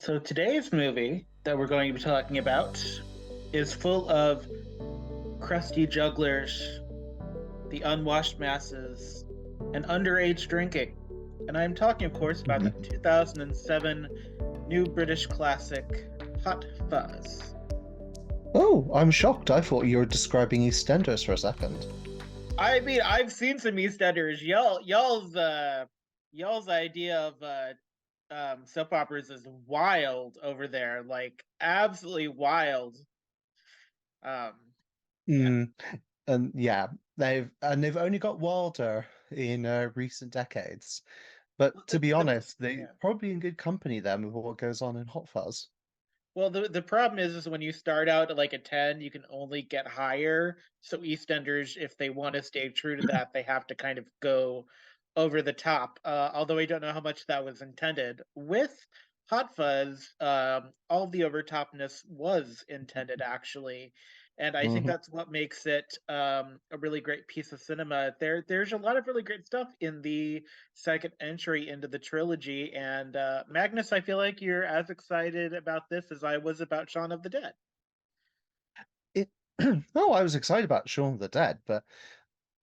So today's movie that we're going to be talking about is full of crusty jugglers, the unwashed masses, and underage drinking. And I'm talking, of course, about the Mhm. 2007 new British classic, Hot Fuzz. Oh, I'm shocked. I thought you were describing EastEnders for a second. I mean, I've seen some EastEnders. Y'all's idea of soap operas is wild over there, like absolutely wild. Yeah. Mm, and yeah, they've only got wilder in recent decades. But Well, to be honest, they're yeah. probably in good company then with what goes on in Hot Fuzz. Well, the problem is when you start out at like a 10, you can only get higher. So EastEnders, if they want to stay true to that, they have to kind of go over the top. Although I don't know how much that was intended. With Hot Fuzz, all of the overtopness was intended actually. And I think Hmm. that's what makes it a really great piece of cinema. There's a lot of really great stuff in the second entry into the trilogy. And Magnus, I feel like you're as excited about this as I was about Shaun of the Dead. It oh, I was excited about Shaun of the Dead, but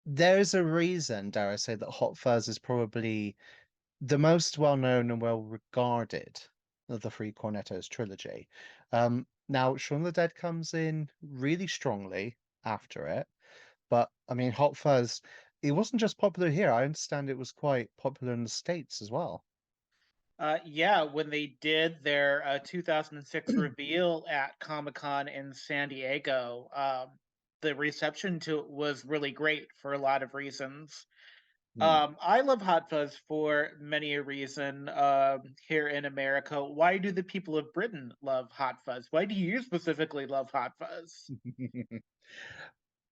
there's a reason, dare I say, that Hot Fuzz is probably the most well-known and well-regarded of the three Cornettos trilogy. Now, Shaun of the Dead comes in really strongly after it, but I mean, Hot Fuzz, it wasn't just popular here. I understand it was quite popular in the States as well. Yeah, when they did their 2006 reveal at Comic Con in San Diego, the reception to it was really great for a lot of reasons. Hmm. I love Hot Fuzz for many a reason here in America. Why do the people of Britain love Hot Fuzz? Why do you specifically love Hot Fuzz?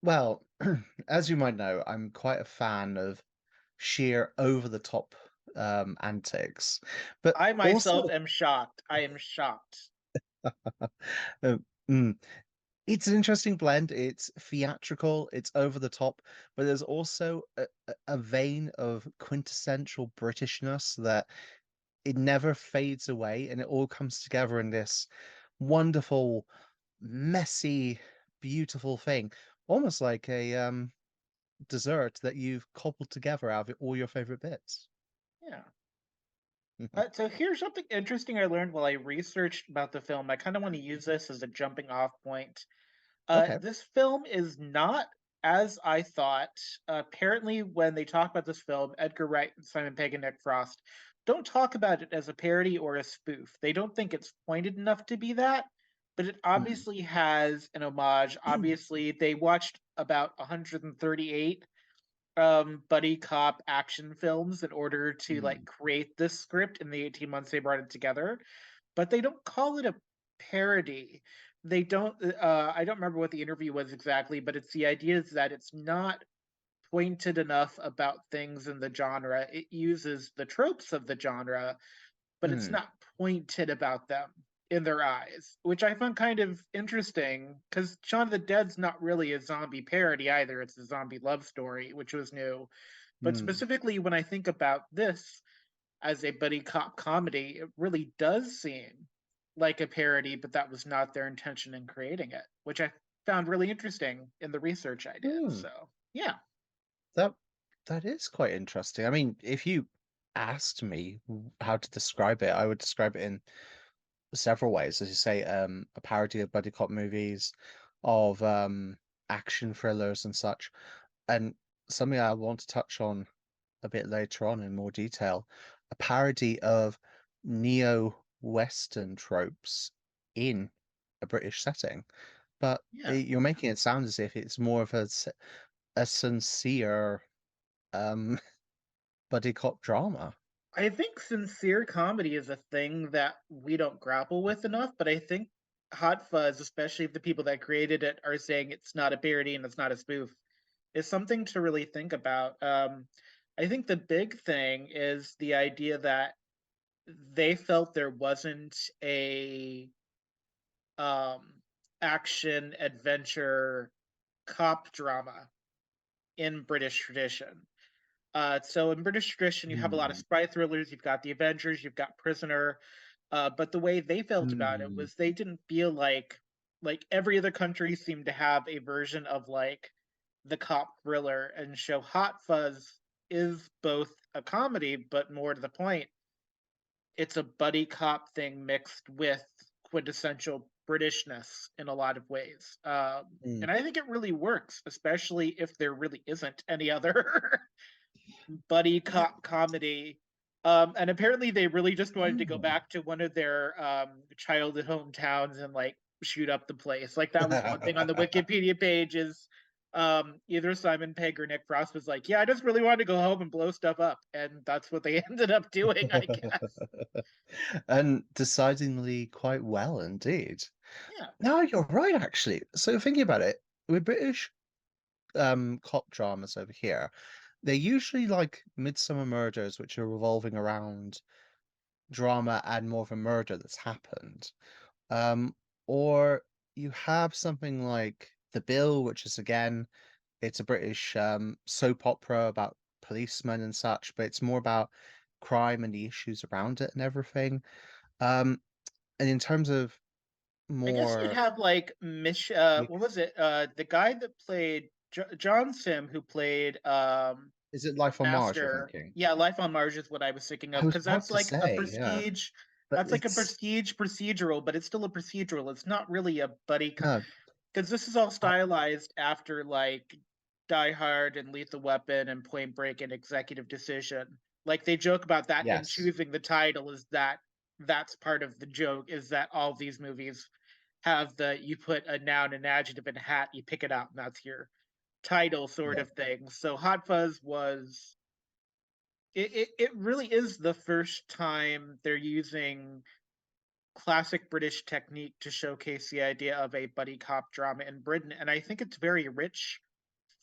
Well, as you might know, I'm quite a fan of sheer over-the-top antics, but I myself also am shocked. I am shocked. uh, mm, it's an interesting blend. It's theatrical, it's over the top, but there's also a vein of quintessential Britishness that it never fades away, and it all comes together in this wonderful, messy, beautiful thing, almost like a dessert that you've cobbled together out of all your favorite bits. Yeah. So here's something interesting I learned while I researched about the film. I kind of want to use this as a jumping off point. Okay. This film is not as I thought. Apparently, when they talk about this film, Edgar Wright and Simon Pegg and Nick Frost don't talk about it as a parody or a spoof. They don't think it's pointed enough to be that, but it Mm. obviously has an homage. Obviously, they watched about 138 buddy cop action films in order to like Mm. create this script in the 18 months they brought it together, but they don't call it a parody. They don't I don't remember what the interview was exactly, but it's the idea is that it's not pointed enough about things in the genre. It uses the tropes of the genre, but it's Mm. not pointed about them in their eyes, which I found kind of interesting because Shaun of the Dead's not really a zombie parody either. It's a zombie love story, which was new. But Mm. specifically, when I think about this as a buddy cop comedy, it really does seem like a parody, but that was not their intention in creating it, which I found really interesting in the research I did. Mm. So, yeah. That that is quite interesting. I mean, if you asked me how to describe it, I would describe it in several ways. As you say, a parody of buddy cop movies, of action thrillers and such. And something I want to touch on a bit later on in more detail, a parody of neo-Western tropes in a British setting. But Yeah. you're making it sound as if it's more of a sincere buddy cop drama. I think sincere comedy is a thing that we don't grapple with enough, but I think Hot Fuzz, especially if the people that created it are saying it's not a parody and it's not a spoof, is something to really think about. I think the big thing is the idea that they felt there wasn't a um, action adventure cop drama in British tradition. So in British tradition, you have a lot of Mm. spy thrillers. You've got The Avengers. You've got Prisoner. But the way they felt about it Mm. was they didn't feel like every other country seemed to have a version of like the cop thriller, and show Hot Fuzz is both a comedy, but more to the point, it's a buddy cop thing mixed with quintessential Britishness in a lot of ways. Mm. And I think it really works, especially if there really isn't any other buddy Yeah. cop comedy. And apparently they really just wanted to go Oh. back to one of their childhood hometowns and like shoot up the place. Like that was one thing on the Wikipedia page is either Simon Pegg or Nick Frost was like, yeah, I just really wanted to go home and blow stuff up. And that's what they ended up doing, I guess. And decidedly quite well indeed. Yeah. No, you're right, actually. So thinking about it, with British cop dramas over here, they're usually like midsummer murders, which are revolving around drama and more of a murder that's happened. Um, or you have something like The Bill, which is again, it's a British soap opera about policemen and such, but it's more about crime and the issues around it and everything. Um, and in terms of I guess you'd more, have like like, what was it? The guy that played John Sim, who played is it Life on Mars, you're Master. thinking? Yeah, Life on Mars is what I was thinking I of was because about that's to like a say, yeah, prestige. but That's like a prestige procedural, but it's still a procedural. It's not really a buddy no, because this is all I, stylized after like Die Hard and Lethal Weapon and Point Break and Executive Decision. Like they joke about that in yes, choosing the title is that that's part of the joke is that all these movies have the you put a noun and adjective in a hat, you pick it out, and that's your title sort yeah, of thing. So Hot Fuzz was it really is the first time they're using classic British technique to showcase the idea of a buddy cop drama in Britain, and I think it's very rich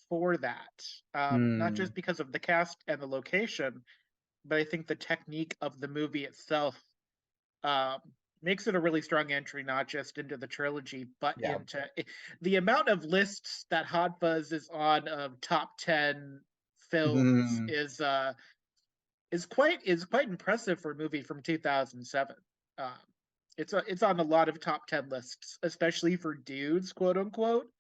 for that. Not mm, just because of the cast and the location, but I think the technique of the movie itself um, makes it a really strong entry, not just into the trilogy, but yeah, into the amount of lists that Hot Fuzz is on of top 10 films mm, is quite impressive for a movie from 2007. Um, it's on a lot of top 10 lists, especially for dudes, quote unquote.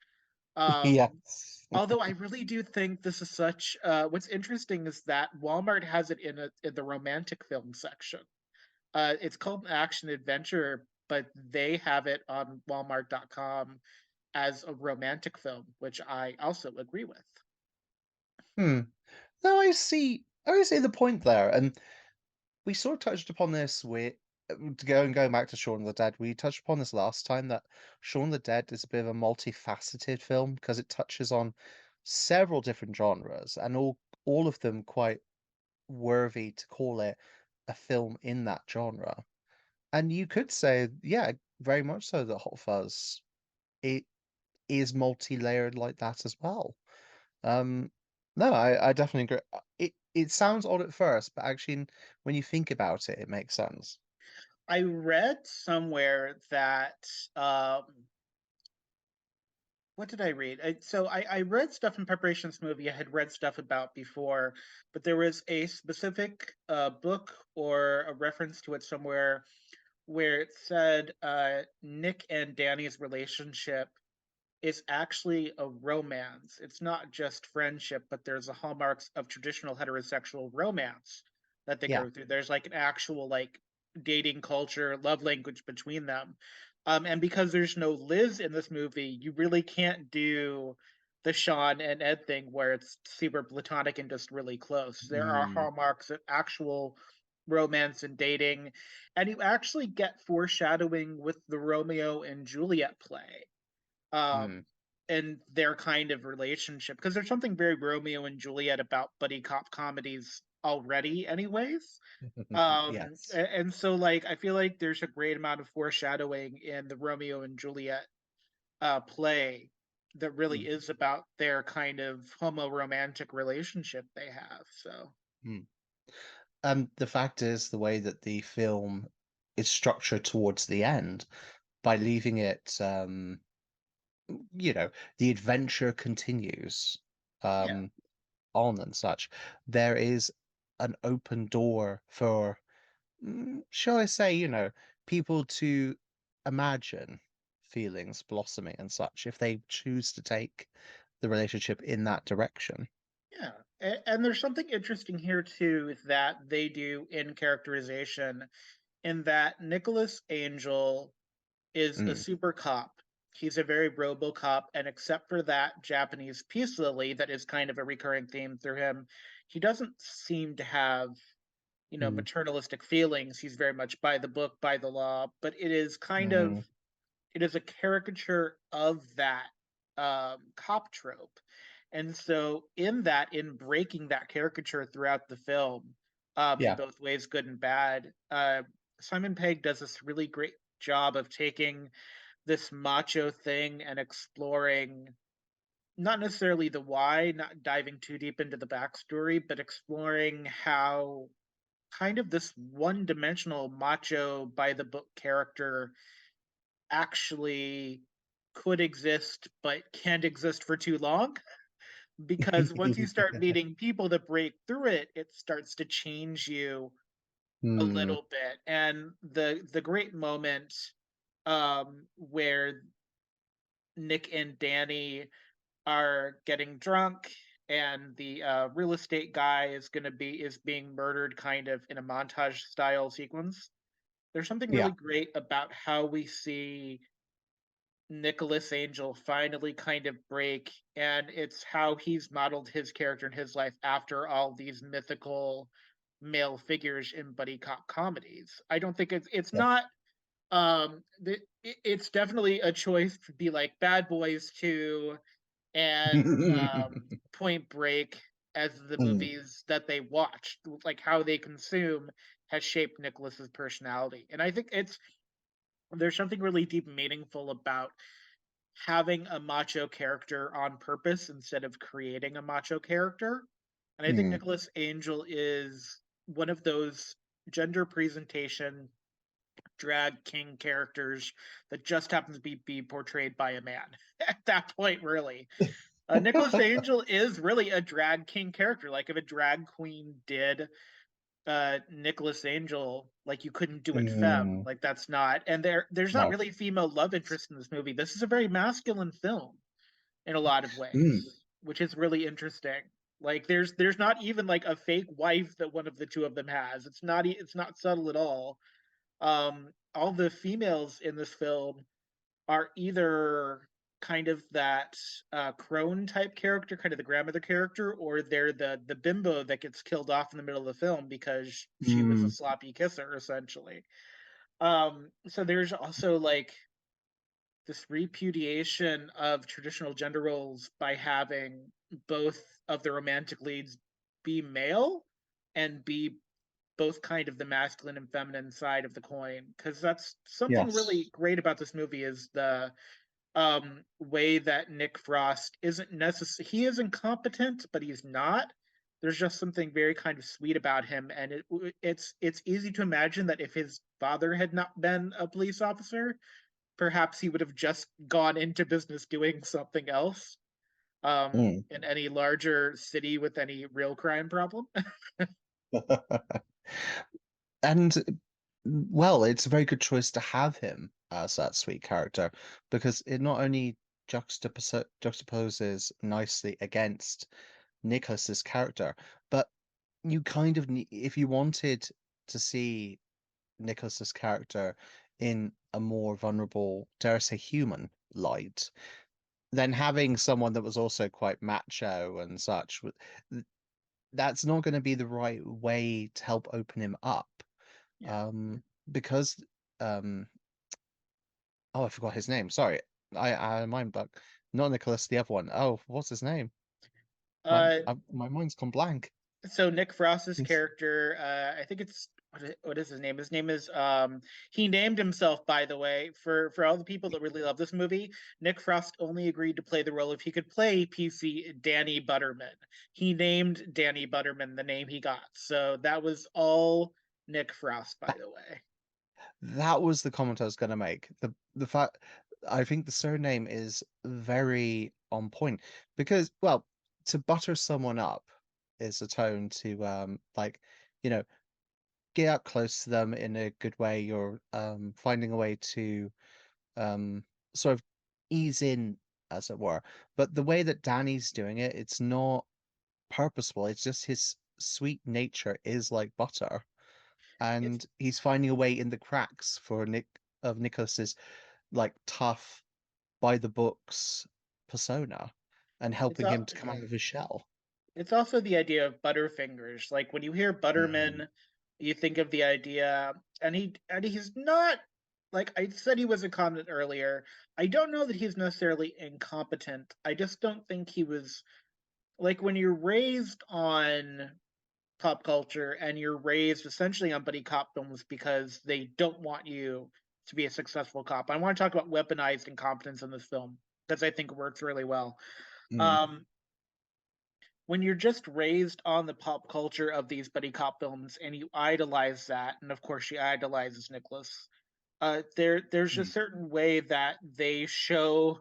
Um, yes, Although I really do think this is such. What's interesting is that Walmart has it in the romantic film section. It's called Action Adventure, but they have it on Walmart.com as a romantic film, which I also agree with. hmm. No, I see the point there, and we sort of touched upon this with going back to Shaun of the Dead. We touched upon this last time that Shaun of the Dead is a bit of a multifaceted film because it touches on several different genres and all of them quite worthy to call it a film in that genre. And you could say, yeah, very much so that Hot Fuzz it is multi-layered like that as well. Um, no, I definitely agree. It sounds odd at first, but actually, when you think about it, it makes sense. I read somewhere that what did I read? I read stuff in preparation for this movie I had read stuff about before, but there was a specific book or a reference to it somewhere where it said Nick and Danny's relationship is actually a romance. It's not just friendship, but there's the hallmarks of traditional heterosexual romance that they Yeah. go through. There's like an actual like dating culture, love language between them. And because there's no Liz in this movie, you really can't do the Shaun and Ed thing where it's super platonic and just really close. There are Mm, hallmarks of actual romance and dating, and you actually get foreshadowing with the Romeo and Juliet play mm. and their kind of relationship because there's something very Romeo and Juliet about buddy cop comedies already anyways. Yes. And so like I feel like there's a great amount of foreshadowing in the Romeo and Juliet play that really Mm, is about their kind of homo romantic relationship they have. So mm. The fact is, the way that the film is structured towards the end, by leaving it, you know, the adventure continues, yeah. um, on and such. There is an open door for, shall I say, people to imagine feelings blossoming and such if they choose to take the relationship in that direction. Yeah. And there's something interesting here too that they do in characterization, in that Nicholas Angel is a Mm, super cop. He's a very Robocop, and except for that Japanese peace lily that is kind of a recurring theme through him, he doesn't seem to have, mm, maternalistic feelings. He's very much by the book, by the law, but mm, it is a caricature of that cop trope. And so in breaking that caricature throughout the film, in yeah. both ways, good and bad, Simon Pegg does this really great job of taking this macho thing and exploring not necessarily the why, not diving too deep into the backstory, but exploring how kind of this one dimensional macho by the book character actually could exist but can't exist for too long, because once you start meeting people that break through it, it starts to change you a Mm, little bit. And the great moment where Nick and Danny are getting drunk, and the real estate guy is being murdered kind of in a montage style sequence. There's something yeah. really great about how we see Nicholas Angel finally kind of break, and it's how he's modeled his character in his life after all these mythical male figures in buddy cop comedies. I don't think it's Yeah. not it's definitely a choice to be like Bad Boys 2 and Point Break as the Mm, movies that they watched, like how they consume has shaped Nicholas's personality. And I think it's there's something really deep and meaningful about having a macho character on purpose instead of creating a macho character. And I think mm. Nicholas Angel is one of those gender presentation drag king characters that just happens to be portrayed by a man at that point, really. Nicholas Angel is really a drag king character. Like if a drag queen did Nicholas Angel, like you couldn't do it femme. Mm, Like that's not, and there's not no. really female love interest in this movie. This is a very masculine film in a lot of Mm, ways, which is really interesting. Like there's not even like a fake wife that one of the two of them has. It's not subtle at all. All the females in this film are either kind of that crone type character, kind of the grandmother character, or they're the bimbo that gets killed off in the middle of the film because she was a mm, sloppy kisser, essentially. So there's also like this repudiation of traditional gender roles by having both of the romantic leads be male and be both kind of the masculine and feminine side of the coin, because that's something yes. really great about this movie is the way that Nick Frost isn't necessarily he is incompetent, but he's not. There's just something very kind of sweet about him, and it's easy to imagine that if his father had not been a police officer, perhaps he would have just gone into business doing something else Mm. in any larger city with any real crime problem. And well, it's a very good choice to have him as that sweet character because it not only juxtaposes nicely against Nicholas's character, but you kind of need, if you wanted to see Nicholas's character in a more vulnerable, dare I say, human light, then having someone that was also quite macho and such, that's not going to be the right way to help open him up. Yeah. Because oh, I forgot his name. Sorry, I mind bug. Not Nicholas, the other one. Oh, what's his name? Uh, My mind's gone blank. so Nick Frost's He's- character, I think it's what is his name? His name is he named himself, by the way, for all the people that really love this movie. Nick Frost only agreed to play the role if he could play PC Danny Butterman. He named Danny Butterman the name he got. So that was all Nick Frost, by the way. That was the comment I was going to make. The fact I think the surname is very on point because, well, to butter someone up is a tone to like, you know, get up close to them in a good way. You're finding a way to um sort of ease in, as it were. But the way that Danny's doing it, it's not purposeful. It's just his sweet nature is like butter, It's and he's finding a way in the cracks for Nicholas's like tough by the books persona and it's helping him al- to come out of his shell. it's also the idea of butterfingers. Like when you hear Mm, Butterman, you think of the idea, and he's not, like I said he was incompetent earlier. I don't know that he's necessarily incompetent. I just don't think he was, like when you're raised on pop culture and you're raised essentially on buddy cop films because they don't want you to be a successful cop. I want to talk about weaponized incompetence in this film because I think it works really well. mm, Um, when you're just raised on the pop culture of these buddy cop films and you idolize that, and of course she idolizes Nicholas, there's a mm, certain way that they show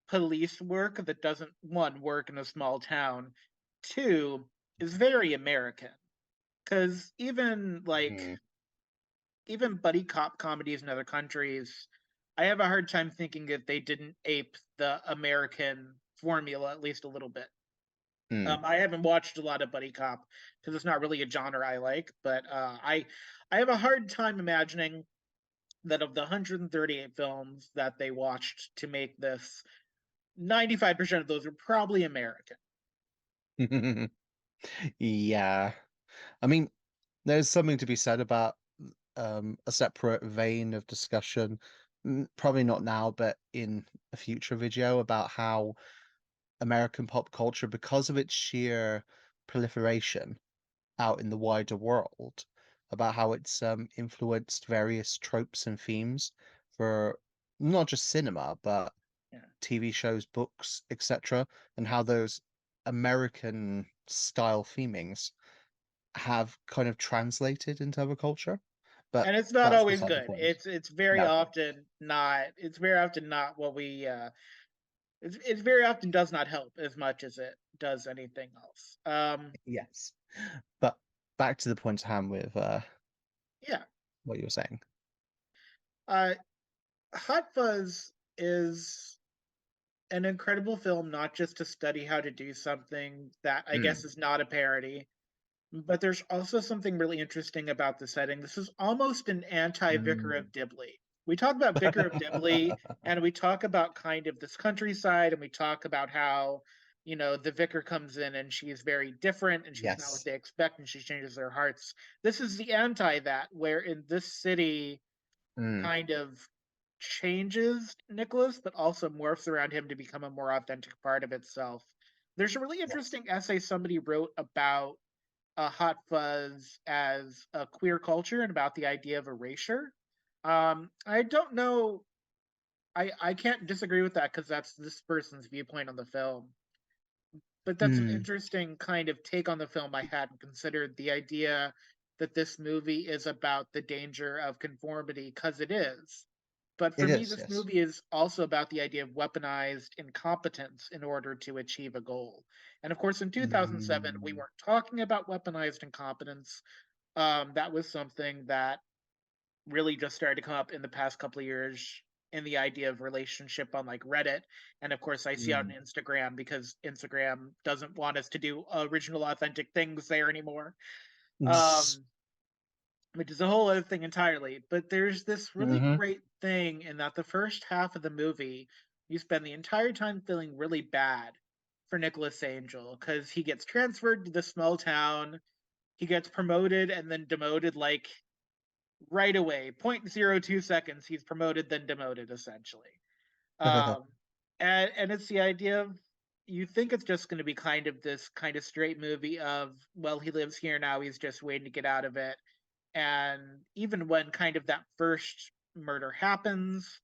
police work that doesn't, one, work in a small town, two, is very American. Because mm. even buddy cop comedies in other countries, I have a hard time thinking that they didn't ape the American formula at least a little bit. Mm. I haven't watched a lot of buddy cop because it's not really a genre I like, but I have a hard time imagining that of the 138 films that they watched to make this, 95% of those are probably American. Yeah. I mean, there's something to be said about a separate vein of discussion, probably not now, but in a future video about how American pop culture, because of its sheer proliferation out in the wider world, about how it's influenced various tropes and themes for not just cinema, but Yeah. TV shows, books, etc., and how those American style themings have kind of translated into other culture. But And it's not that's always beside the good. point. It's very No. often not. It's very often not what we. It's very often does not help as much as it does anything else. Yes. But back to the point at hand with Yeah. what you were saying. Uh, Hot Fuzz is an incredible film, not just to study how to do something that I Mm. guess is not a parody, but there's also something really interesting about the setting. This is almost an anti-Vicar Mm. of Dibley. We talk about Vicar of Dibley, and we talk about kind of this countryside, and we talk about how, the vicar comes in and she's very different and she's not what Yes. they expect and she changes their hearts. This is the anti that, where in this city Mm. kind of changes Nicholas, but also morphs around him to become a more authentic part of itself. There's a really Yes. interesting essay somebody wrote about Hot Fuzz as a queer culture and about the idea of erasure. I don't know. I can't disagree with that because that's this person's viewpoint on the film. But that's an Mm. interesting kind of take on the film I hadn't considered, the idea that this movie is about the danger of conformity, because it is. But for It me, is, this yes. movie is also about the idea of weaponized incompetence in order to achieve a goal. And of course, in 2007, we Mm. weren't talking about weaponized incompetence. That was something that really just started to come up in the past couple of years in the idea of relationship on like Reddit. And of course, I see on Mm. Instagram because Instagram doesn't want us to do original, authentic things there anymore. Um, which is a whole other thing entirely. But there's this really Mm-hmm. great thing in that the first half of the movie, you spend the entire time feeling really bad for Nicholas Angel because he gets transferred to the small town. He gets promoted and then demoted like right away. 0.02 seconds, he's promoted, then demoted, essentially. Um, and it's the idea of, you think it's just going to be kind of this kind of straight movie of, well, he lives here now, he's just waiting to get out of it. And even when kind of that first murder happens,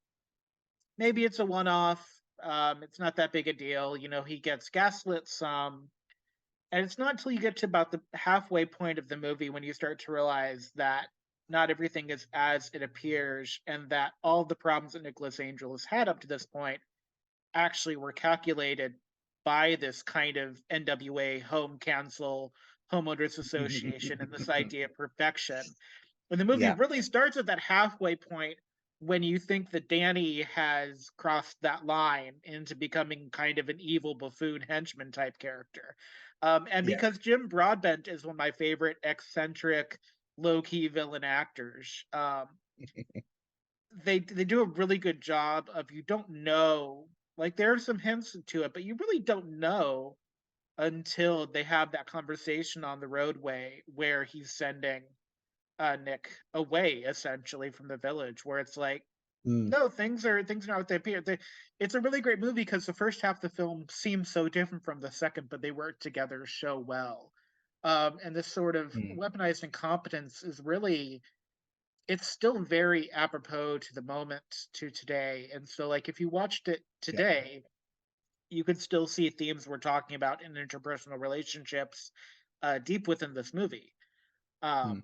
maybe it's a one off. It's not that big a deal. He gets gaslit some. And it's not until you get to about the halfway point of the movie when you start to realize that not everything is as it appears, and that all the problems that Nicholas Angel has had up to this point actually were calculated by this kind of NWA home council, homeowners association, and this idea of perfection. And the movie Yeah. really starts at that halfway point when you think that Danny has crossed that line into becoming kind of an evil buffoon henchman type character. And Yeah. because Jim Broadbent is one of my favorite eccentric, low key villain actors, they do a really good job of you don't know, like there are some hints to it, but you really don't know until they have that conversation on the roadway where he's sending Nick away essentially from the village, where it's like, Mm, no, things are not what they appear. It's a really great movie because the first half of the film seems so different from the second, but they work together so well. And this sort of mm, weaponized incompetence is really, it's still very apropos to the moment, to today. And so, like, if you watched it yeah. today, you could still see themes we're talking about in interpersonal relationships deep within this movie. Mm, Um,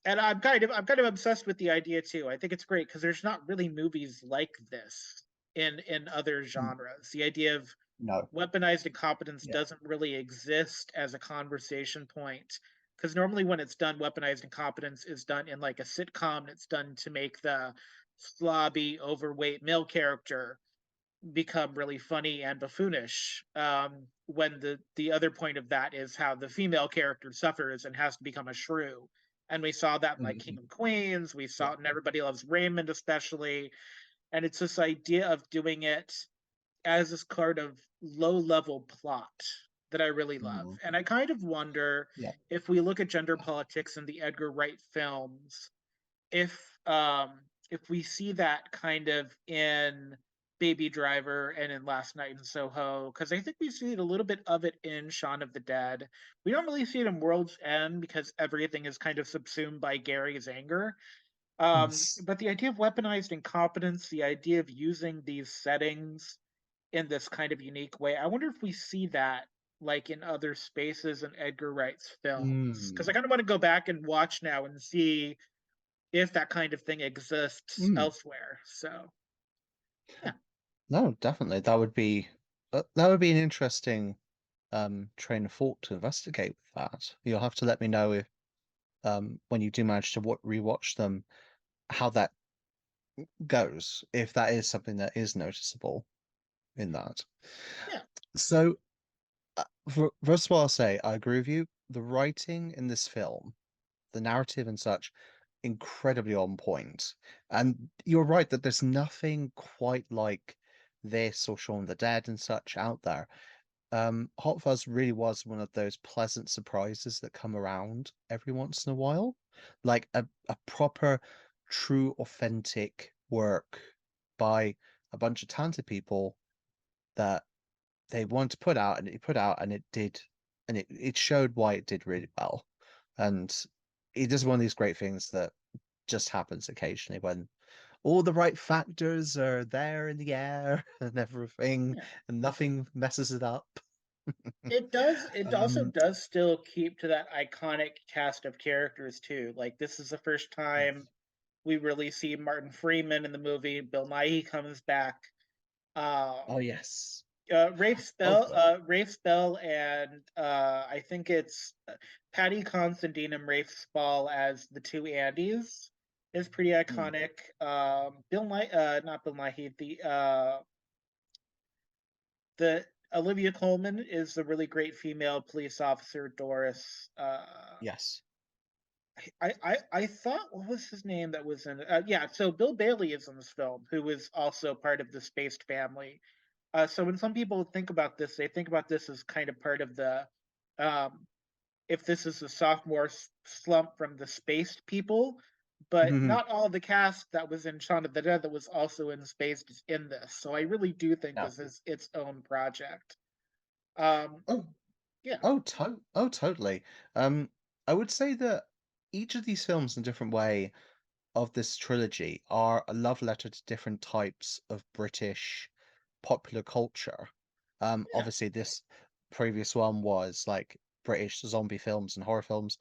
and I'm kind of obsessed with the idea too. I think it's great because there's not really movies like this in other mm. genres. The idea of No. weaponized incompetence Yeah. doesn't really exist as a conversation point, because normally when it's done, weaponized incompetence is done in like a sitcom, and it's done to make the slobby, overweight male character become really funny and buffoonish. When the other point of that is how the female character suffers and has to become a shrew. And we saw that in like King Mhm. of Queens. We saw Yeah. it in Everybody Loves Raymond, especially. And it's this idea of doing it as this kind of low level plot that I really love. Mm, And I kind of wonder yeah. if we look at gender politics in the Edgar Wright films, if we see that kind of in Baby Driver and in Last Night in Soho, because I think we see a little bit of it in Shaun of the Dead. We don't really see it in World's End because everything is kind of subsumed by Gary's anger. Yes. But the idea of weaponized incompetence, the idea of using these settings in this kind of unique way, I wonder if we see that like in other spaces in Edgar Wright's films. Because Mm, I kind of want to go back and watch now and see if that kind of thing exists mm. elsewhere. So yeah, No, definitely. That would be an interesting train of thought to investigate with that. You'll have to let me know if when you do manage to rewatch them, how that goes, if that is something that is noticeable in that. yeah, So, first of all, I'll say I agree with you. The writing in this film, the narrative and such, incredibly on point. And you're right that there's nothing quite like this or Shaun of the Dead and such out there. Hot Fuzz really was one of those pleasant surprises that come around every once in a while. Like a proper, true, authentic work by a bunch of talented people that they wanted to put out and it put out and it did and it showed why it did really well. And it is one of these great things that just happens occasionally when all the right factors are there in the air and everything yeah. and nothing messes it up. It does. It also Um, does still keep to that iconic cast of characters too. Like this is the first time yes. we really see Martin Freeman in the movie. Bill Nighy comes back. Oh, Um, yes. Oh, Rafe Spell, and I think it's Patty Considine and Rafe Spall as the two Andys is pretty mm, iconic. Not Bill Nighy, the Olivia Colman is the really great female police officer, Doris. yes. I thought, what was his name that was in? Yeah, so Bill Bailey is in this film, who is also part of the Spaced family. So when some people think about this, they think about this as kind of part of the, um, if this is the sophomore slump from the Spaced people, but Mhm. not all the cast that was in Shaun of the Dead that was also in Spaced is in this. So I really do think No. this is its own project. Um, Oh, yeah, totally. I would say that each of these films in a different way of this trilogy are a love letter to different types of British popular culture. yeah, Obviously, this previous one was like British zombie films and horror films.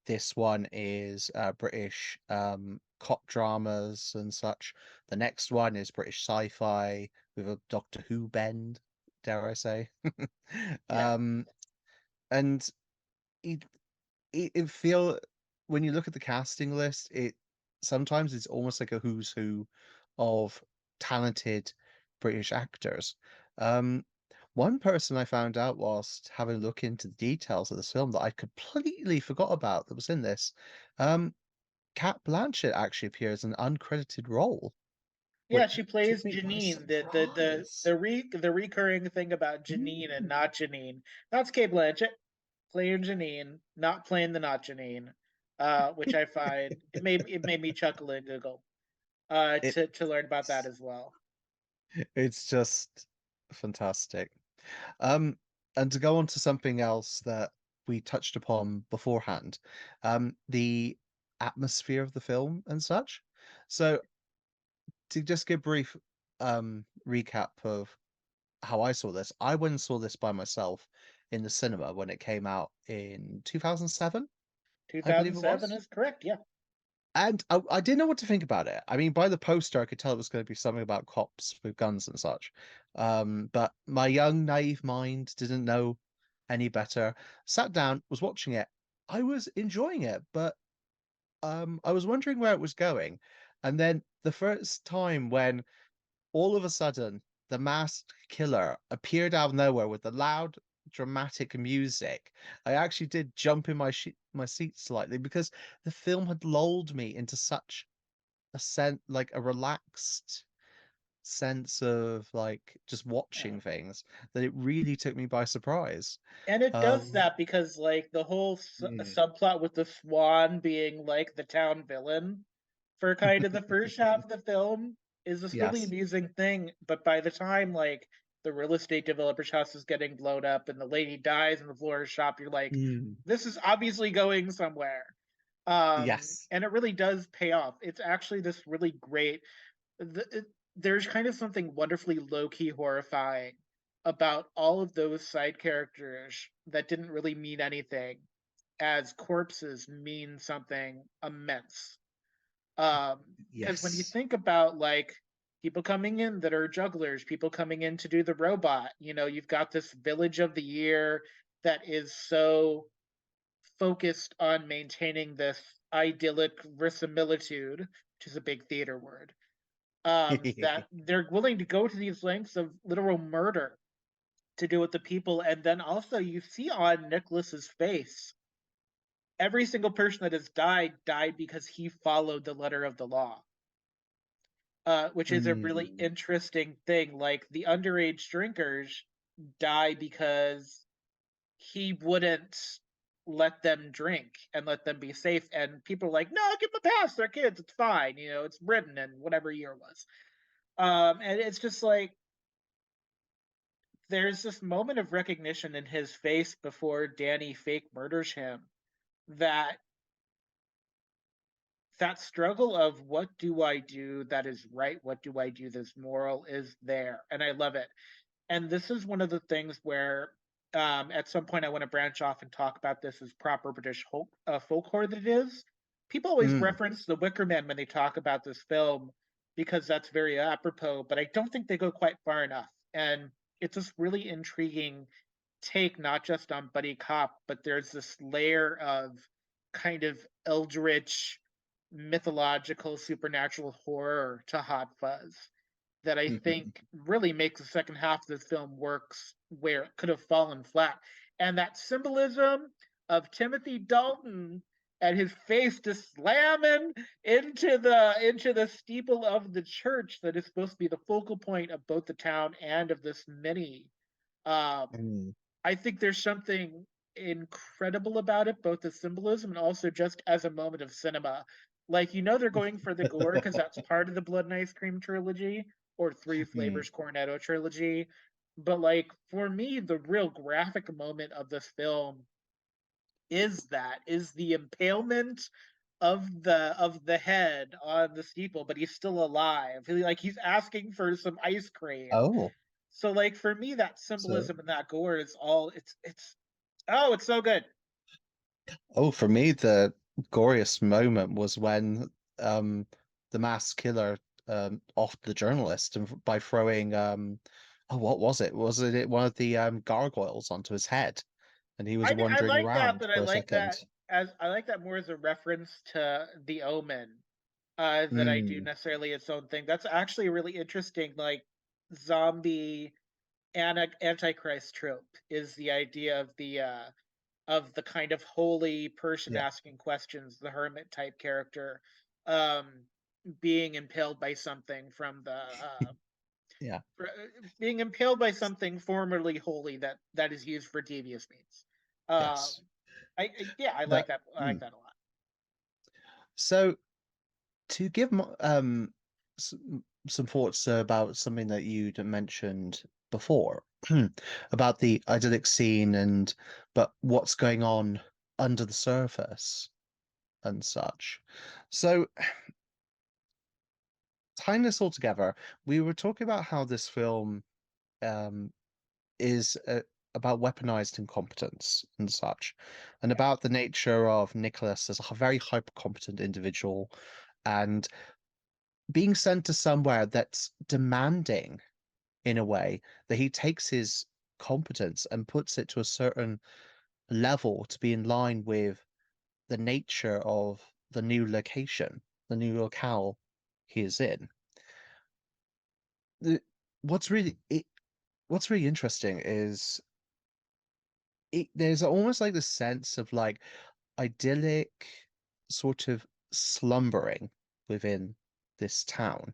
This one is British cop dramas and such. The next one is British sci-fi with a Doctor Who bend, dare I say. yeah, Um, and it, it feel when you look at the casting list, it sometimes it's almost like a who's who of talented British actors. Um, One person I found out whilst having a look into the details of this film that I completely forgot about that was in this. Um, Cat Blanchett actually appears in an uncredited role, Yeah, which she took plays me by Janine. surprise. The recurring thing about Janine and Mm. not Janine. That's Kate Blanchett playing Janine, not playing the not Janine. Which I find it made me chuckle and giggle. It To learn about that as well. it's just fantastic. Um, and to go on to something else that we touched upon beforehand, the atmosphere of the film and such. So to just give a brief recap of how I saw this, I went and saw this by myself in the cinema when it came out in 2007, I believe it 2007 was. is correct. Yeah. And I didn't know what to think about it. I mean, by the poster, I could tell it was going to be something about cops with guns and such. But my young, naive mind didn't know any better. Sat down, was watching it. I was enjoying it, but I was wondering where it was going. And then the first time when all of a sudden the masked killer appeared out of nowhere with the loud, dramatic music, I actually did jump in my seat slightly because the film had lulled me into such like a relaxed sense of like just Yeah. watching things that it really took me by surprise. And it does Um, that because, like, the whole mm, subplot with the swan being like the town villain for kind of the first half of the film is this really yes. amusing thing. But by the time, like, the real estate developer's house is getting blown up and the lady dies in the florist shop, you're like, Mm, this is obviously going somewhere. yes. And it really does pay off. It's actually this really great. There's kind of something wonderfully low key horrifying about all of those side characters that didn't really mean anything as corpses mean something immense. Because when you Yes. think about like people coming in that are jugglers, people coming in to do the robot, you've got this village of the year that is so focused on maintaining this idyllic verisimilitude, which is a big theater word, that they're willing to go to these lengths of literal murder to do with the people. And then also you see on Nicholas's face, every single person that has died because he followed the letter of the law. Which is a really Mm, interesting thing. Like the underage drinkers die because he wouldn't let them drink and let them be safe. And people are like, no, give them a pass. They're kids. It's fine. It's Britain and whatever year it was. And it's just like there's this moment of recognition in his face before Danny fake murders him that that struggle of what do I do that is right, what do I do that's moral is there, and I love it. And this is one of the things where at some point I want to branch off and talk about this as proper British folklore that it is. People always mm, reference the Wicker Man when they talk about this film because that's very apropos, but I don't think they go quite far enough. And it's this really intriguing take, not just on buddy cop, but there's this layer of kind of eldritch, mythological, supernatural horror to Hot Fuzz that I think really makes the second half of this film works where it could have fallen flat. And that symbolism of Timothy Dalton and his face just slamming into the steeple of the church that is supposed to be the focal point of both the town and of this mini. Um, mm. I think there's something incredible about it, both the symbolism and also just as a moment of cinema. Like, they're going for the gore because that's part of the Blood and Ice Cream trilogy or Three Mm. Flavors Cornetto trilogy. But, like, for me, the real graphic moment of this film is the impalement of the head on the steeple, but he's still alive. Like, he's asking for some ice cream. Oh, So, like, for me, that so symbolism and that gore is all it's so good. for me, the goriest moment was when um the mass killer offed the journalist and by throwing oh, what was it? Was it one of the gargoyles onto his head, and he was I wandering like that, around but I for a like that. second. as I like that more as a reference to The Omen, than I do Mm, necessarily its own thing. That's actually a really interesting, like, zombie antichrist trope is the idea of the kind of holy person yeah, asking questions, the hermit type character, um, being impaled by something from the yeah, being impaled by something formerly holy that is used for devious means. Um, yes. yeah, I like That that. I like mm. that a lot. So to give s- some thoughts about something that you'd mentioned before about the idyllic scene and but what's going on under the surface and such. So tying this all together, we were talking about how this film um, is about weaponized incompetence and such, and Yeah, about the nature of Nicholas as a very hyper competent individual and being sent to somewhere that's demanding in a way that he takes his competence and puts it to a certain level to be in line with the nature of the new location, the new locale he is in. The, what's really what's really interesting is there's almost like the sense of like idyllic sort of slumbering within this town.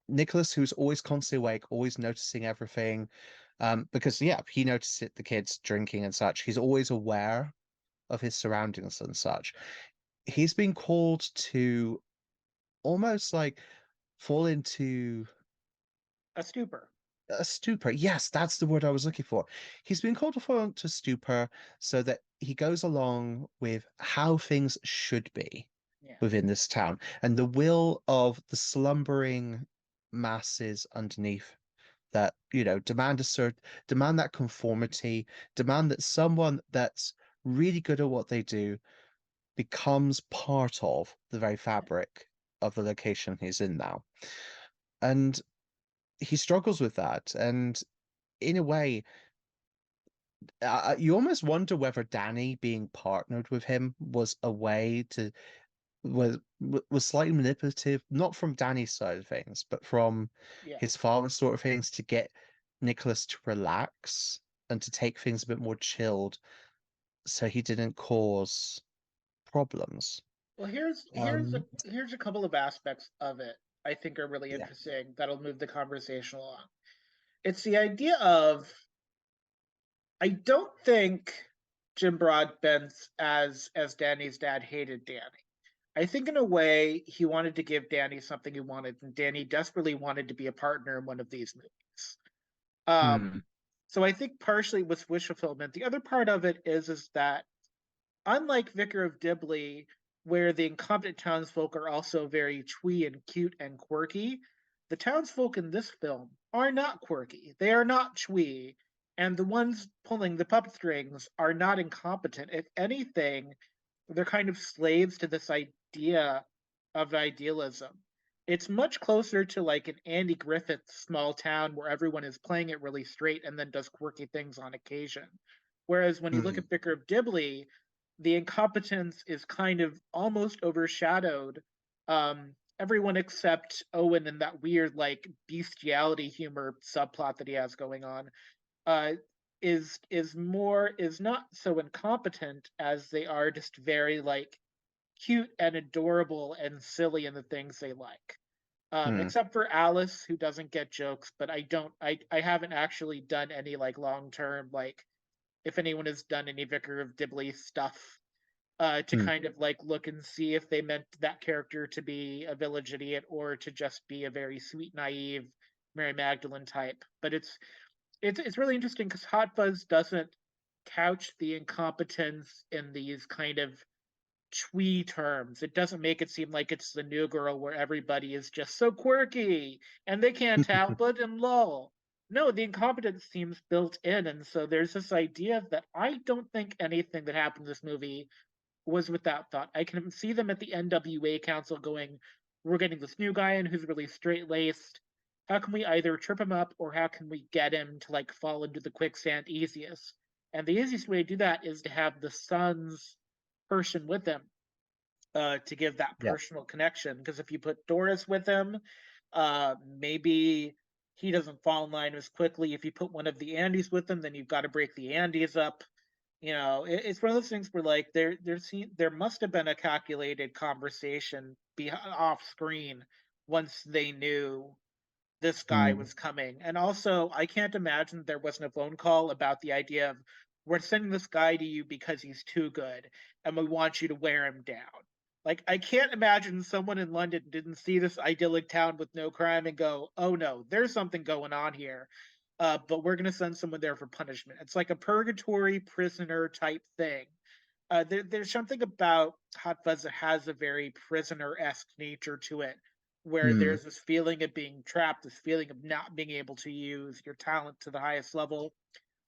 Nicholas, who's always constantly awake, always noticing everything, because yeah, he noticed it, the kids drinking and such. He's always aware of his surroundings and such. He's been called to almost like fall into a stupor. a stupor. Yes, that's the word I was looking for. He's been called to fall into stupor so that he goes along with how things should be Yeah. within this town and the will of the slumbering masses underneath that, demand demand that conformity, demand that someone that's really good at what they do becomes part of the very fabric of the location he's in now. And he struggles with that. And in a way, you almost wonder whether Danny being partnered with him was a way to was slightly manipulative, not from Danny's side of things, but from Yeah. his father's sort of things to get Nicholas to relax and to take things a bit more chilled, so he didn't cause problems. Well, Um, here's a couple of aspects of it I think are really yeah. interesting that'll move the conversation along. It's the idea of I don't think Jim Broadbent as Danny's dad hated Danny. I think in a way he wanted to give Danny something he wanted, and Danny desperately wanted to be a partner in one of these movies. Hmm. So I think partially it was wish fulfillment. The other part of it is that unlike Vicar of Dibley, where the incompetent townsfolk are also very twee and cute and quirky, the townsfolk in this film are not quirky. They are not twee, and the ones pulling the puppet strings are not incompetent. If anything, they're kind of slaves to this idea of idealism. It's much closer to like an Andy Griffith small town where everyone is playing it really straight and then does quirky things on occasion. Whereas when you look Hmm. at Vicar of Dibley, the incompetence is kind of almost overshadowed. Everyone except Owen and that weird like bestiality humor subplot that he has going on uh, is not so incompetent as they are just very like cute and adorable and silly in the things they like. Hmm. Except for Alice, who doesn't get jokes, but I haven't actually done any like long term like if anyone has done any Vicar of Dibley stuff to Hmm. kind of like look and see if they meant that character to be a village idiot or to just be a very sweet, naive Mary Magdalene type. But it's really interesting because Hot Fuzz doesn't couch the incompetence in these kind of twee terms. It doesn't make it seem like it's the new girl where everybody is just so quirky and they can't help it and lol. No, the incompetence seems built in, and so there's this idea that I don't think anything that happened in this movie was without thought. I can see them at the NWA council going, "We're getting this new guy in who's really straight laced. How can we either trip him up or how can we get him to like fall into the quicksand easiest?" And the easiest way to do that is to have the sons person with him to give that Yeah. personal connection. Because if you put Doris with him, maybe he doesn't fall in line as quickly. If you put one of the Andes with him, then you've got to break the Andes up. It's one of those things where like there must have been a calculated conversation off screen once they knew this guy Mm. was coming. And also, I can't imagine there wasn't a phone call about the idea of we're sending this guy to you because he's too good and we want you to wear him down. Like, I can't imagine someone in London didn't see this idyllic town with no crime and go, oh no, there's something going on here. But we're going to send someone there for punishment. It's like a purgatory prisoner type thing. There's something about Hot Fuzz that has a very prisoner esque nature to it, where Mm. there's this feeling of being trapped, this feeling of not being able to use your talent to the highest level,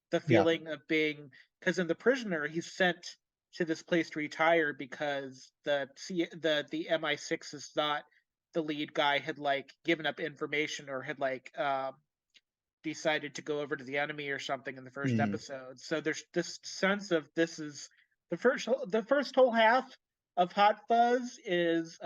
the Yeah. feeling of being, because in The Prisoner, he's sent to this place to retire because the MI6s thought the lead guy had like given up information or had like decided to go over to the enemy or something in the first Mm. episode. So there's this sense of this is the first whole half of Hot Fuzz is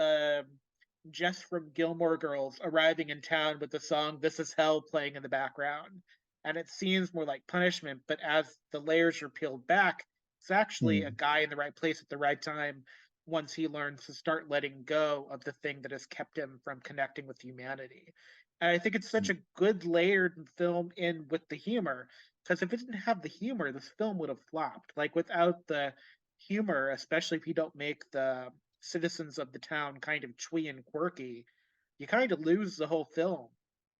Jess from Gilmore Girls arriving in town with the song "This Is Hell" playing in the background, and it seems more like punishment. But as the layers are peeled back, it's actually a Mm. guy in the right place at the right time. Once he learns to start letting go of the thing that has kept him from connecting with humanity. And I think it's such Mm. a good layered film in with the humor. Because if it didn't have the humor, this film would have flopped. Like without the humor, especially if you don't make the citizens of the town kind of twee and quirky, you kind of lose the whole film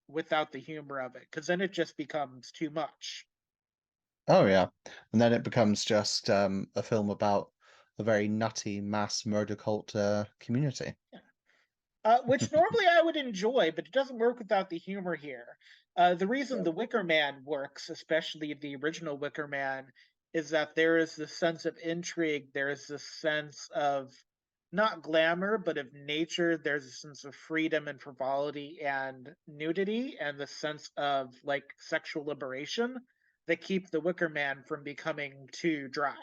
without the humor of it. Because then it just becomes too much. Oh yeah. And then it becomes just a film about a very nutty mass murder cult community. Which normally I would enjoy, but it doesn't work without the humor here. The reason The Wicker Man works, especially the original Wicker Man, is that there is this sense of intrigue. There is this sense of not glamour, but of nature. There's a sense of freedom and frivolity and nudity, and the sense of like sexual liberation that keep The Wicker Man from becoming too dry.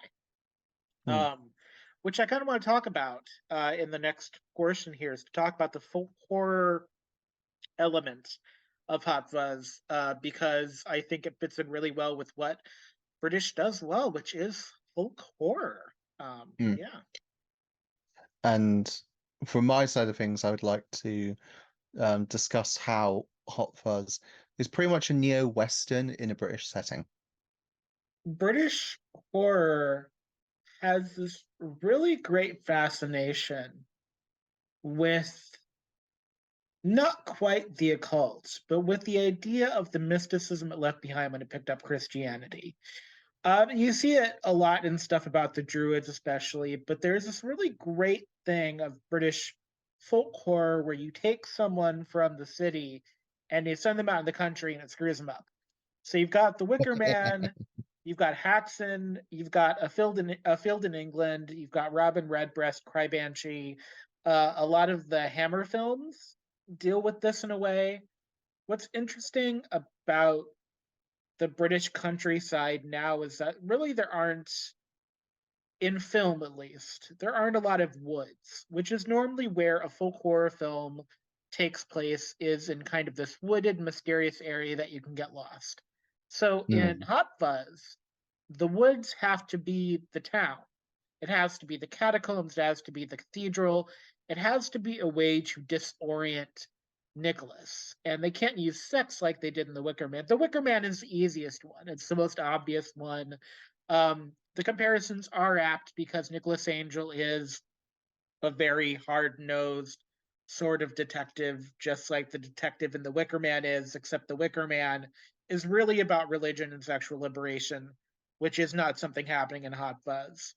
Mm. um, which I kind of want to talk about in the next portion here is to talk about the folk horror element of Hot Fuzz because I think it fits in really well with what British does well, which is folk horror. Mm. Yeah. And from my side of things, I would like to discuss how Hot Fuzz is pretty much a neo-Western in a British setting. British horror has this really great fascination with not quite the occult, but with the idea of the mysticism it left behind when it picked up Christianity. You see it a lot in stuff about the Druids, especially, but there's this really great thing of British folk horror where you take someone from the city and you send them out in the country and it screws them up. So you've got the Wicker Man, you've got Haxon, you've got a field in England, you've got Robin Redbreast, Cry Banshee. A lot of the Hammer films deal with this in a way. What's interesting about the British countryside now is that really there aren't, in film at least, there aren't a lot of woods, which is normally where a folk horror film takes place, is in kind of this wooded, mysterious area that you can get lost. So in Mm. Hot Fuzz, the woods have to be the town. It has to be the catacombs, it has to be the cathedral, it has to be a way to disorient Nicholas. And they can't use sex like they did in The Wicker Man. The Wicker Man is the easiest one, it's the most obvious one. The comparisons are apt because Nicholas Angel is a very hard nosed sort of detective, just like the detective in The Wicker Man is, except The Wicker Man is really about religion and sexual liberation, which is not something happening in Hot Fuzz.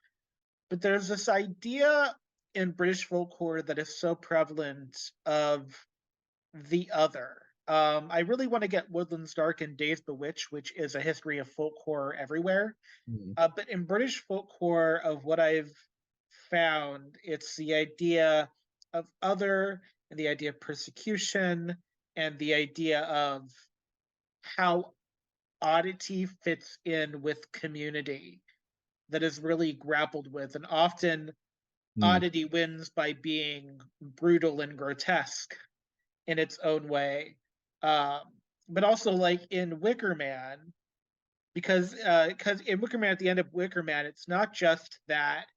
But there's this idea in British folklore that is so prevalent of the other. I really want to get Woodlands Dark and Days Bewitched, which is a history of folk horror everywhere. Mm. But in British folklore, of what I've found, it's the idea of other and the idea of persecution and the idea of how oddity fits in with community that is really grappled with. And often Mm, oddity wins by being brutal and grotesque in its own way. Um, but also like in Wicker Man, because in Wicker Man, at the end of Wicker Man, it's not just that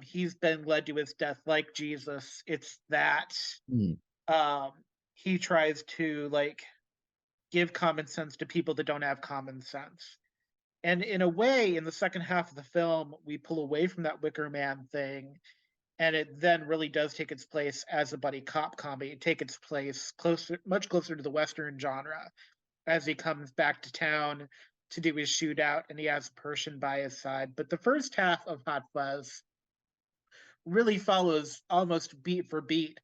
he's been led to his death like Jesus. It's that mm, um, he tries to like give common sense to people that don't have common sense. And in a way, in the second half of the film, we pull away from that Wicker Man thing, and it then really does take its place as a buddy cop comedy. It take its place closer, much closer to the Western genre, as he comes back to town to do his shootout, and he has a Persian by his side. But the first half of Hot Fuzz really follows almost beat for beat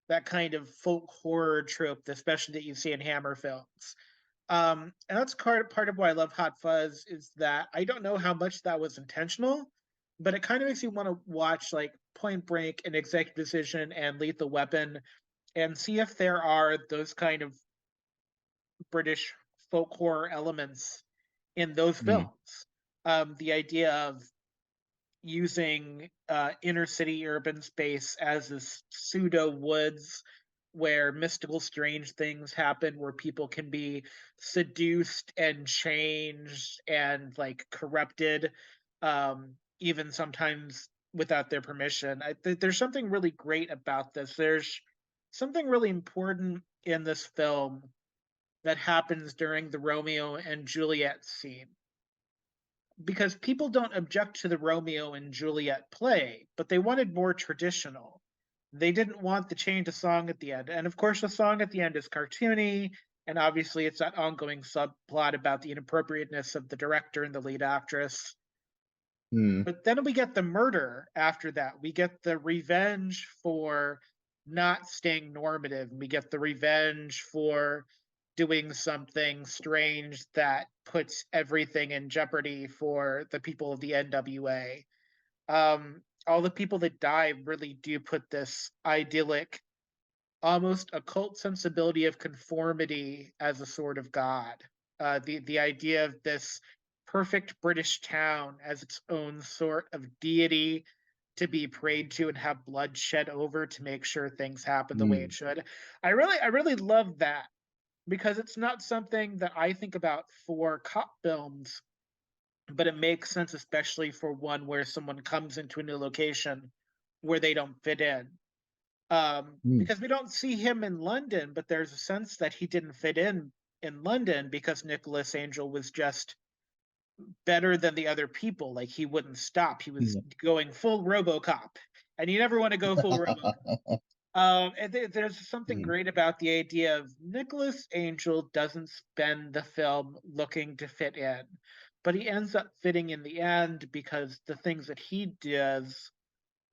that kind of folk horror trope, especially that you see in Hammer films. And that's part of why I love Hot Fuzz is that I don't know how much that was intentional, but it kind of makes you want to watch like Point Break and Executive Decision and Lethal Weapon and see if there are those kind of British folk horror elements in those mm, films. The idea of using inner city urban space as this pseudo woods where mystical strange things happen, where people can be seduced and changed and like corrupted, even sometimes without their permission. There's something really great about this. There's something really important in this film that happens during the Romeo and Juliet scene, because people don't object to the Romeo and Juliet play, but they wanted more traditional. They didn't want the change of song at the end. And of course, the song at the end is cartoony, and obviously it's that ongoing subplot about the inappropriateness of the director and the lead actress. mm, But then we get the murder after that. We get the revenge for not staying normative. We get the revenge for doing something strange that puts everything in jeopardy for the people of the NWA. All the people that die really do put this idyllic, almost occult sensibility of conformity as a sort of god. The idea of this perfect British town as its own sort of deity to be prayed to and have blood shed over to make sure things happen the way it mm, should. I really love that because it's not something that I think about for cop films, but it makes sense, especially for one where someone comes into a new location where they don't fit in. mm. Because we don't see him in London, but there's a sense that he didn't fit in London because Nicholas Angel was just better than the other people. Like he wouldn't stop. He was Yeah. going full RoboCop, and you never want to go full RoboCop. And there's something Mm, great about the idea of Nicholas Angel doesn't spend the film looking to fit in, but he ends up fitting in the end because the things that he does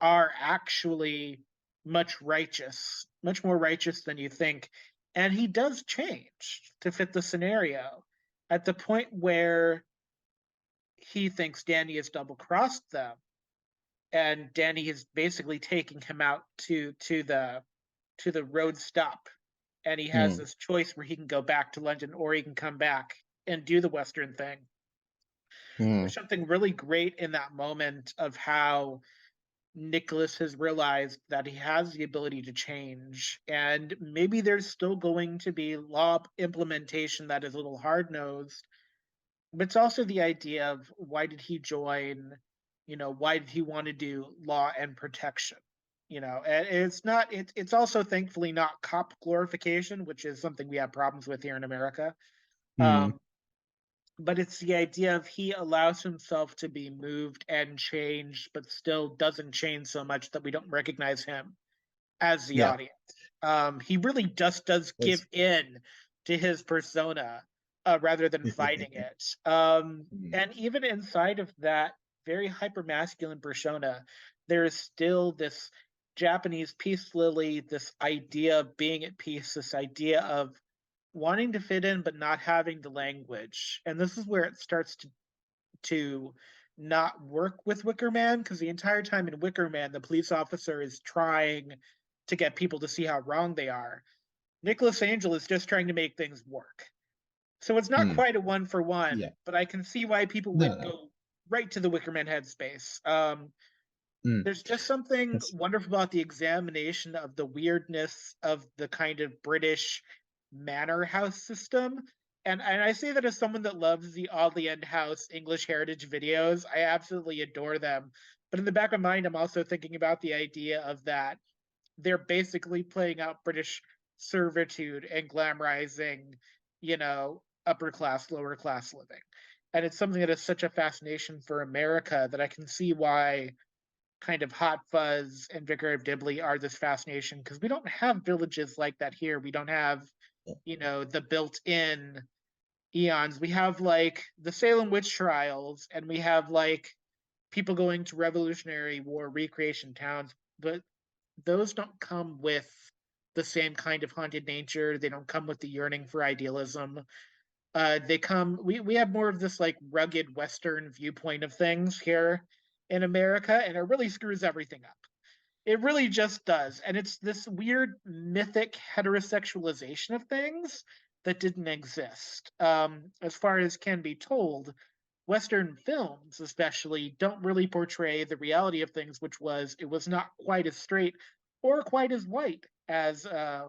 are actually much more righteous than you think. And he does change to fit the scenario at the point where he thinks Danny has double crossed them, and Danny is basically taking him out to the road stop, and he has mm, this choice where he can go back to London or he can come back and do the Western thing. mm, There's something really great in that moment of how Nicholas has realized that he has the ability to change, and maybe there's still going to be law implementation that is a little hard nosed, but it's also the idea of why did he join, why did he want to do law and protection? And it's also thankfully not cop glorification, which is something we have problems with here in America. mm, Um, but it's the idea of he allows himself to be moved and changed, but still doesn't change so much that we don't recognize him as the yeah. audience. He really just does It's give in to his persona rather than fighting it. mm, And even inside of that very hyper masculine persona, there is still this Japanese peace lily, this idea of being at peace, this idea of wanting to fit in but not having the language. And this is where it starts to not work with Wicker Man, because the entire time in Wicker Man, the police officer is trying to get people to see how wrong they are. Nicholas Angel is just trying to make things work. So it's not mm, quite a one for one, yeah. but I can see why people No, would no. go right to the Wicker Man headspace. Mm. There's just something Yes. wonderful about the examination of the weirdness of the kind of British manor house system. And I say that as someone that loves the oddly end house English heritage videos. I absolutely adore them. But in the back of my mind, I'm also thinking about the idea of that they're basically playing out British servitude and glamorizing, upper class, lower class living. And it's something that is such a fascination for America that I can see why kind of Hot Fuzz and Vicar of Dibley are this fascination, because we don't have villages like that here. We don't have, the built in eons. We have like the Salem witch trials, and we have like people going to Revolutionary War recreation towns, but those don't come with the same kind of haunted nature. They don't come with the yearning for idealism. They come. We have more of this like rugged Western viewpoint of things here in America, and it really screws everything up. It really just does, and it's this weird mythic heterosexualization of things that didn't exist, as far as can be told. Western films, especially, don't really portray the reality of things, which was it was not quite as straight or quite as white as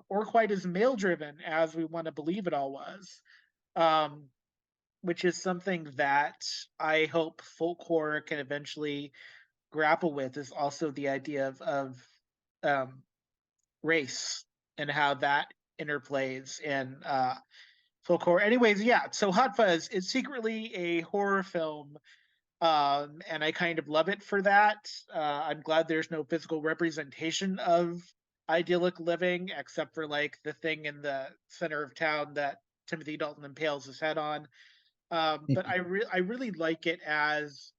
or quite as male driven as we want to believe it all was. Um, which is something that I hope folk horror can eventually grapple with. Is also the idea of um, race and how that interplays in folk horror. Anyways, yeah. So Hot Fuzz is secretly a horror film, and I kind of love it for that. I'm glad there's no physical representation of idyllic living except for like the thing in the center of town that Timothy Dalton impales his head on. But I really like it as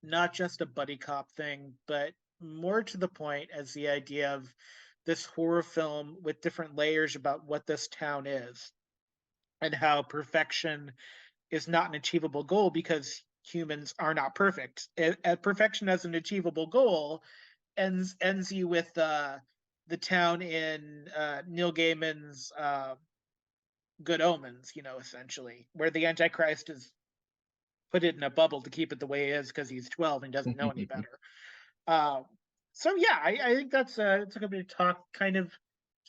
not just a buddy cop thing, but more to the point as the idea of this horror film with different layers about what this town is and how perfection is not an achievable goal because humans are not perfect. Perfection as an achievable goal ends you with the town in Neil Gaiman's Good Omens, essentially, where the Antichrist is put it in a bubble to keep it the way it is because he's 12 and doesn't know any better. Um, so yeah, I think that's it's a good way to talk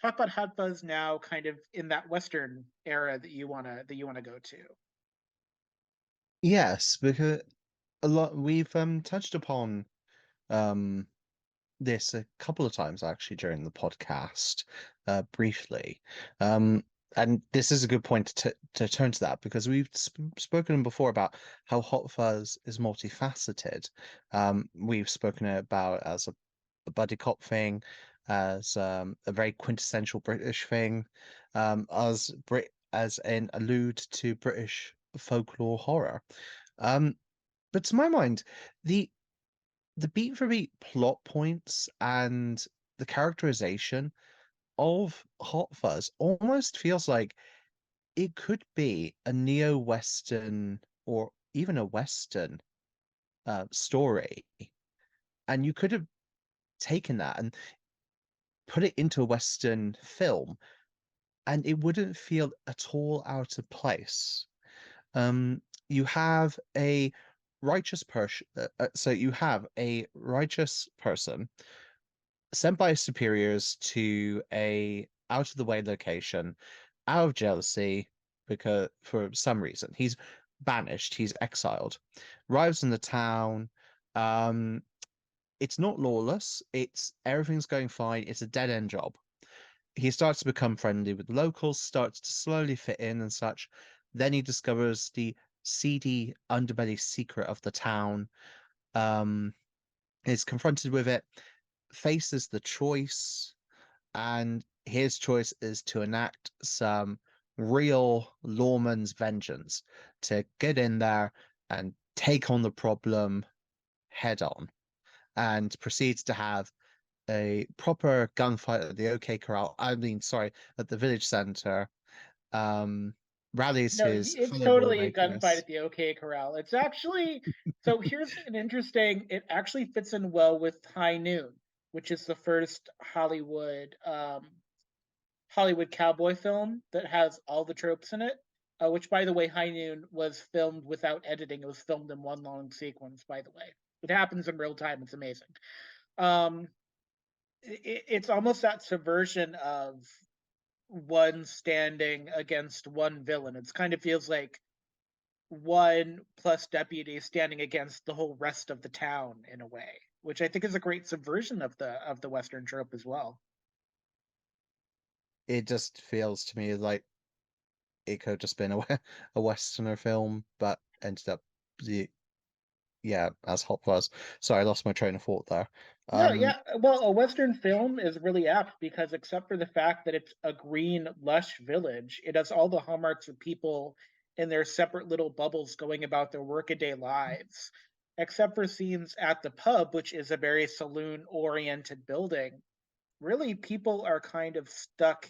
about Hot Fuzz now, kind of in that Western era that you wanna go to. Yes, because a lot we've touched upon um this a couple of times actually during the podcast, briefly. Um, and this is a good point to turn to that because we've spoken before about how Hot Fuzz is multifaceted. We've spoken about as a buddy cop thing, as a very quintessential British thing, as an allude to British folklore horror. Um, but to my mind, the beat for beat plot points and the characterization of Hot Fuzz almost feels like it could be a neo-Western or even a Western story. And you could have taken that and put it into a Western film, and it wouldn't feel at all out of place. You have a so you have a righteous person sent by his superiors to a out of the way location out of jealousy because for some reason he's banished, he's exiled, arrives in the town. um it's not lawless, it's everything's going fine, it's a dead end job. He starts to become friendly with the locals, starts to slowly fit in and such. Then he discovers the seedy underbelly secret of the town, um is confronted with it, faces the choice, and his choice is to enact some real lawman's vengeance, to get in there and take on the problem head on, and proceeds to have a proper gunfight at the OK Corral. I mean, sorry, at the village center. Um, Rallies No, his it's fellow totally a gunfight lawmakers. at the OK Corral. It's actually so here's an interesting. It actually fits in well with High Noon, which is the first Hollywood cowboy film that has all the tropes in it. Which, by the way, High Noon was filmed without editing. It was filmed in one long sequence, by the way. It happens in real time. It's amazing. Um, it's almost that subversion of one standing against one villain. It's kind of feels like one plus deputy standing against the whole rest of the town in a way, which I think is a great subversion of the Western trope as well. It just feels to me like it could have just been a Westerner film, but ended up the yeah as Hot Fuzz. Sorry, I lost my train of thought there. No, Um, yeah. Well, a Western film is really apt because, except for the fact that it's a green, lush village, it has all the hallmarks of people in their separate little bubbles going about their workaday lives. Except for scenes at the pub, which is a very saloon oriented building, really people are kind of stuck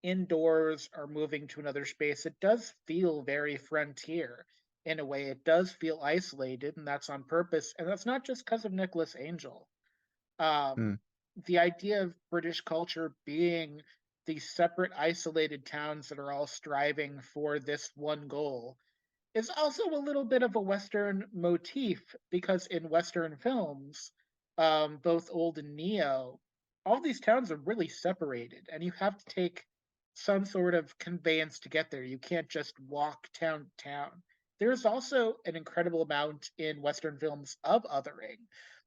indoors or moving to another space. It does feel very frontier in a way. It does feel isolated, and that's on purpose. And that's not just because of Nicholas Angel. hmm, um, the idea of British culture being these separate, isolated towns that are all striving for this one goal is also a little bit of a Western motif because in Western films, both old and neo, all these towns are really separated, and you have to take some sort of conveyance to get there. You can't just walk town to town. There's also an incredible amount in Western films of othering,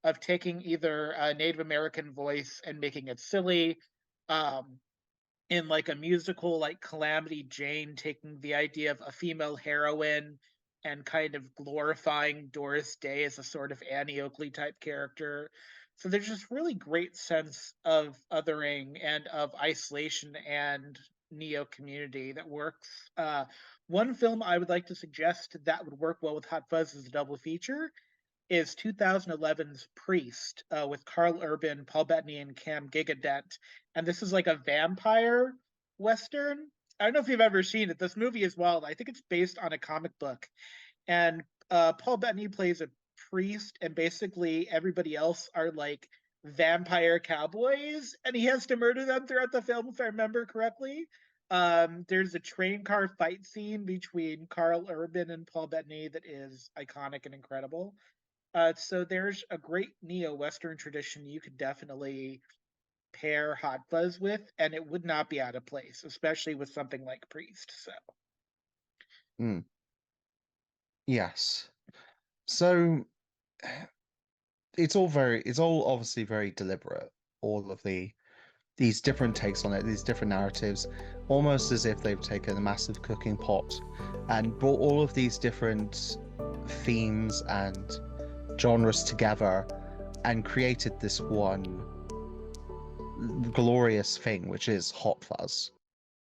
of taking either a Native American voice and making it silly, um, in like a musical like Calamity Jane, taking the idea of a female heroine and kind of glorifying Doris Day as a sort of Annie Oakley type character. So there's just really great sense of othering and of isolation and neo community that works. One film I would like to suggest that would work well with Hot Fuzz as a double feature is 2011's Priest, with Carl Urban, Paul Bettany, and Cam Gigadent. And this is like a vampire western. I don't know if you've ever seen it. This movie is wild. I think it's based on a comic book. And Paul Bettany plays a priest, and basically everybody else are like vampire cowboys, and he has to murder them throughout the film, if I remember correctly. There's a train car fight scene between Carl Urban and Paul Bettany that is iconic and incredible. So there's a great neo-Western tradition you could definitely pair Hot Fuzz with, and it would not be out of place, especially with something like Priest. So hmm, yes. So it's all obviously very deliberate. All of these different takes on it, these different narratives, almost as if they've taken a massive cooking pot and brought all of these different themes and genres together and created this one glorious thing, which is Hot Fuzz.